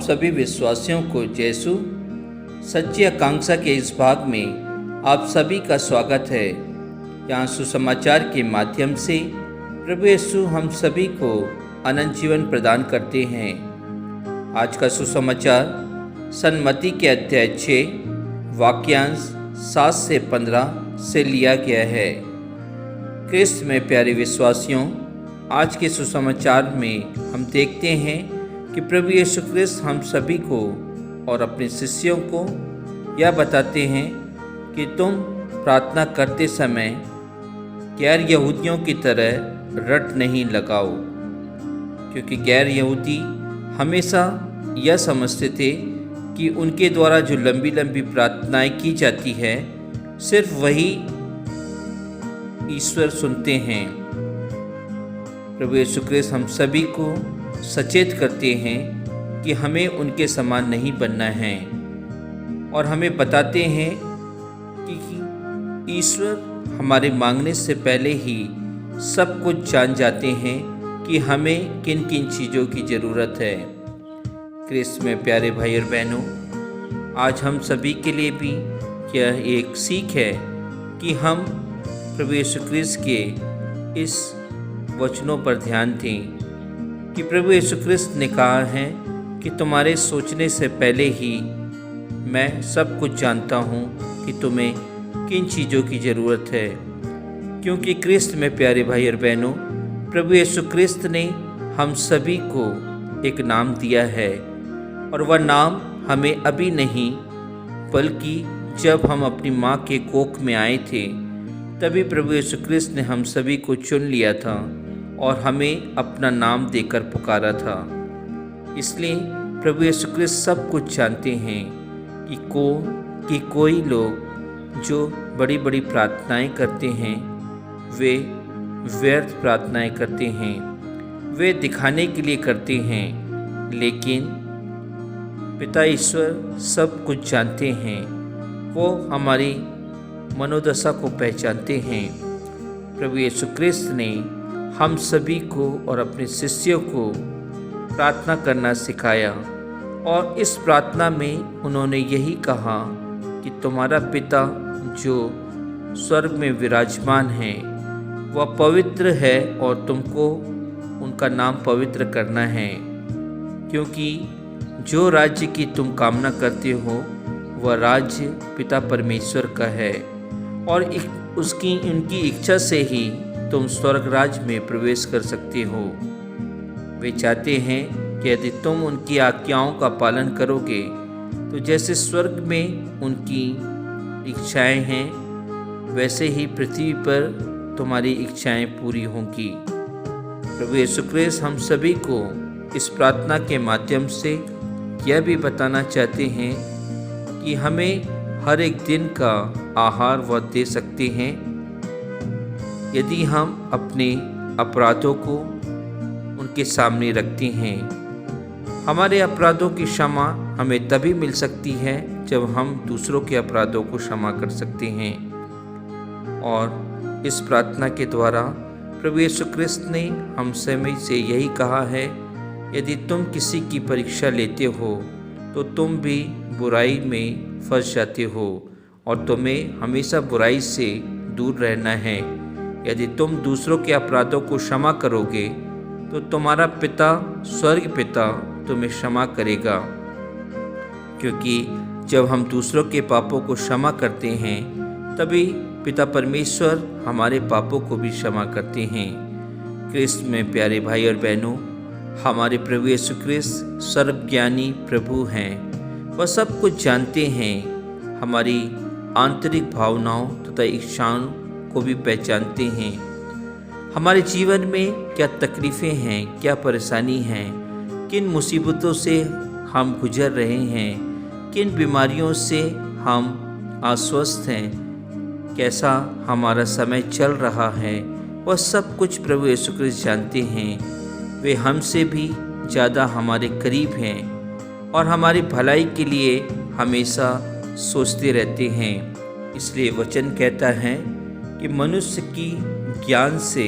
सभी विश्वासियों को यीशु सच्ची आकांक्षा के इस भाग में आप सभी का स्वागत है। यहाँ सुसमाचार के माध्यम से प्रभु यीशु हम सभी को अनंत जीवन प्रदान करते हैं। आज का सुसमाचार सन्मति के अध्याय 6 वाक्यांश 7 से 15 से लिया गया है। क्रिस्त में प्यारे विश्वासियों, आज के सुसमाचार में हम देखते हैं कि प्रभु यीशु क्रिस्त हम सभी को और अपने शिष्यों को यह बताते हैं कि तुम प्रार्थना करते समय गैर यहूदियों की तरह रट नहीं लगाओ, क्योंकि गैर यहूदी हमेशा यह समझते थे कि उनके द्वारा जो लंबी लंबी प्रार्थनाएं की जाती है सिर्फ वही ईश्वर सुनते हैं। प्रभु यीशु क्रिस्त हम सभी को सचेत करते हैं कि हमें उनके समान नहीं बनना है और हमें बताते हैं कि ईश्वर हमारे मांगने से पहले ही सब कुछ जान जाते हैं कि हमें किन किन चीज़ों की ज़रूरत है। क्रिस्त में प्यारे भाई और बहनों, आज हम सभी के लिए भी यह एक सीख है कि हम प्रभु यीशु क्रिस्त के इस वचनों पर ध्यान दें कि प्रभु यीशु क्रिस्त ने कहा है कि तुम्हारे सोचने से पहले ही मैं सब कुछ जानता हूँ कि तुम्हें किन चीज़ों की ज़रूरत है। क्योंकि क्रिस्त में प्यारे भाई और बहनों, प्रभु यीशु क्रिस्त ने हम सभी को एक नाम दिया है और वह नाम हमें अभी नहीं बल्कि जब हम अपनी माँ के कोख में आए थे तभी प्रभु यीशु क्रिस्त ने हम सभी को चुन लिया था और हमें अपना नाम देकर पुकारा था। इसलिए प्रभु यीशु क्रिस्त सब कुछ जानते हैं कि कोई लोग जो बड़ी बड़ी प्रार्थनाएं करते हैं वे व्यर्थ प्रार्थनाएं करते हैं, वे दिखाने के लिए करते हैं, लेकिन पिता ईश्वर सब कुछ जानते हैं। वो हमारी मनोदशा को पहचानते हैं। प्रभु यीशु क्रिस्त ने हम सभी को और अपने शिष्यों को प्रार्थना करना सिखाया और इस प्रार्थना में उन्होंने यही कहा कि तुम्हारा पिता जो स्वर्ग में विराजमान है वह पवित्र है और तुमको उनका नाम पवित्र करना है, क्योंकि जो राज्य की तुम कामना करते हो वह राज्य पिता परमेश्वर का है और उनकी इच्छा से ही तुम स्वर्ग राज्य में प्रवेश कर सकते हो। वे चाहते हैं कि यदि तुम उनकी आज्ञाओं का पालन करोगे तो जैसे स्वर्ग में उनकी इच्छाएं हैं वैसे ही पृथ्वी पर तुम्हारी इच्छाएं पूरी होंगी। प्रभु यीशु क्रिस्त हम सभी को इस प्रार्थना के माध्यम से यह भी बताना चाहते हैं कि हमें हर एक दिन का आहार वह दे सकते हैं यदि हम अपने अपराधों को उनके सामने रखते हैं। हमारे अपराधों की क्षमा हमें तभी मिल सकती है जब हम दूसरों के अपराधों को क्षमा कर सकते हैं। और इस प्रार्थना के द्वारा प्रभु यीशु क्रिस्त ने हम सभी से यही कहा है, यदि तुम किसी की परीक्षा लेते हो तो तुम भी बुराई में फंस जाते हो और तुम्हें हमेशा बुराई से दूर रहना है। यदि तुम दूसरों के अपराधों को क्षमा करोगे तो तुम्हारा पिता स्वर्ग पिता तुम्हें क्षमा करेगा, क्योंकि जब हम दूसरों के पापों को क्षमा करते हैं तभी पिता परमेश्वर हमारे पापों को भी क्षमा करते हैं। क्रिस्त में प्यारे भाई और बहनों, हमारे प्रभु यीशु क्रिस्त सर्वज्ञानी प्रभु हैं। वह सब कुछ जानते हैं, हमारी आंतरिक भावनाओं तथा इच्छाओं को भी पहचानते हैं। हमारे जीवन में क्या तकलीफ़ें हैं, क्या परेशानी हैं, किन मुसीबतों से हम गुजर रहे हैं, किन बीमारियों से हम अस्वस्थ हैं, कैसा हमारा समय चल रहा है, वह सब कुछ प्रभु यीशु क्रिस्त जानते हैं। वे हमसे भी ज़्यादा हमारे करीब हैं और हमारी भलाई के लिए हमेशा सोचते रहते हैं। इसलिए वचन कहता है कि मनुष्य की ज्ञान से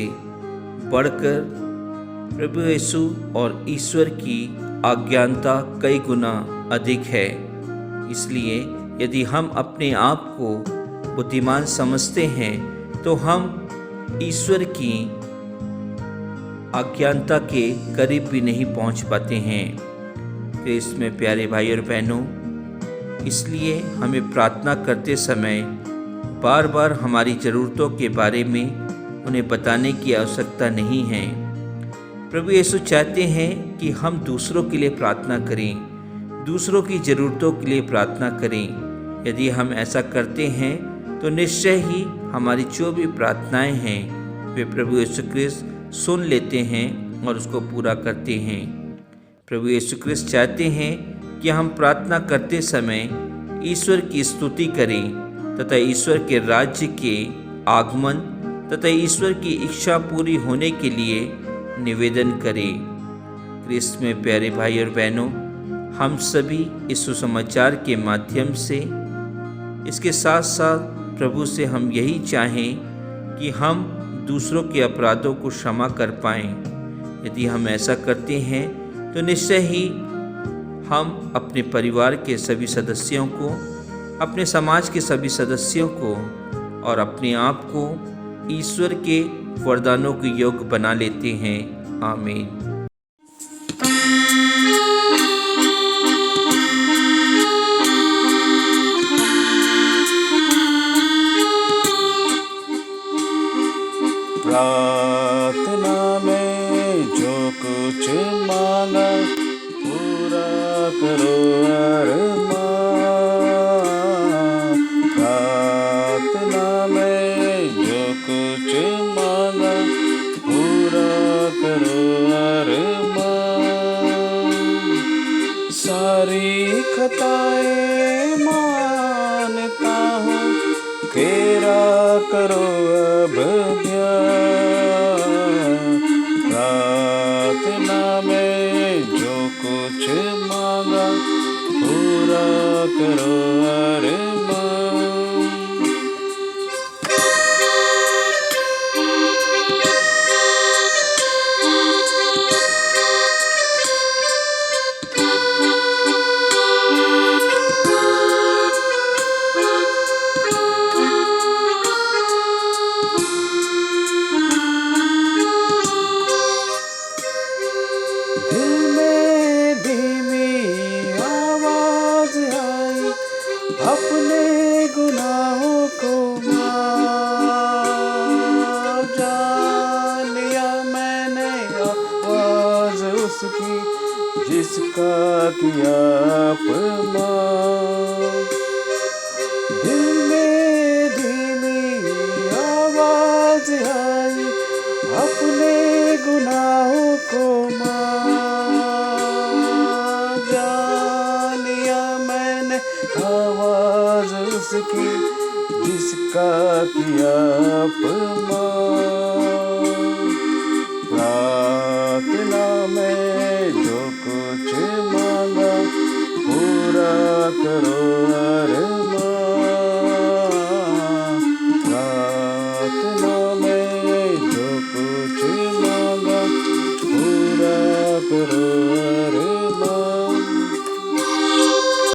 बढ़कर प्रभु यीशु और ईश्वर की अज्ञानता कई गुना अधिक है। इसलिए यदि हम अपने आप को बुद्धिमान समझते हैं तो हम ईश्वर की अज्ञानता के करीब भी नहीं पहुंच पाते हैं। तो इसमें प्यारे भाई और बहनों, इसलिए हमें प्रार्थना करते समय बार बार हमारी ज़रूरतों के बारे में उन्हें बताने की आवश्यकता नहीं है। प्रभु यीशु चाहते हैं कि हम दूसरों के लिए प्रार्थना करें, दूसरों की ज़रूरतों के लिए प्रार्थना करें। यदि हम ऐसा करते हैं तो निश्चय ही हमारी जो भी प्रार्थनाएं हैं वे प्रभु यीशु ख्रिस्त सुन लेते हैं और उसको पूरा करते हैं। प्रभु यीशु ख्रिस्त चाहते हैं कि हम प्रार्थना करते समय ईश्वर की स्तुति करें तथा ईश्वर के राज्य के आगमन तथा ईश्वर की इच्छा पूरी होने के लिए निवेदन करें। ख्रिस्त में प्यारे भाई और बहनों, हम सभी इस सुसमाचार के माध्यम से इसके साथ साथ प्रभु से हम यही चाहें कि हम दूसरों के अपराधों को क्षमा कर पाएं। यदि हम ऐसा करते हैं तो निश्चय ही हम अपने परिवार के सभी सदस्यों को, अपने समाज के सभी सदस्यों को और अपने आप को ईश्वर के वरदानों के योग्य बना लेते हैं। आमीन। प्रार्थना में जो कुछ मांगा पूरा करो अरमान। प्रार्थना में जो कुछ मांगा पूरा करो अरमान। सारी खताएं मानता हूँ, तेरा करो अब प्रार्थना में जो कुछ मांगा पूरा करो अरमान। अपने गुनाहों को माफ, जान लिया मैंने आवाज उसकी जिसका किया अपमान। दिल में धीमी आवाज आई, अपने गुनाहों को माफ, जान लिया मैंने आवाज उसकी जिसका किया अपमान। प्रार्थना में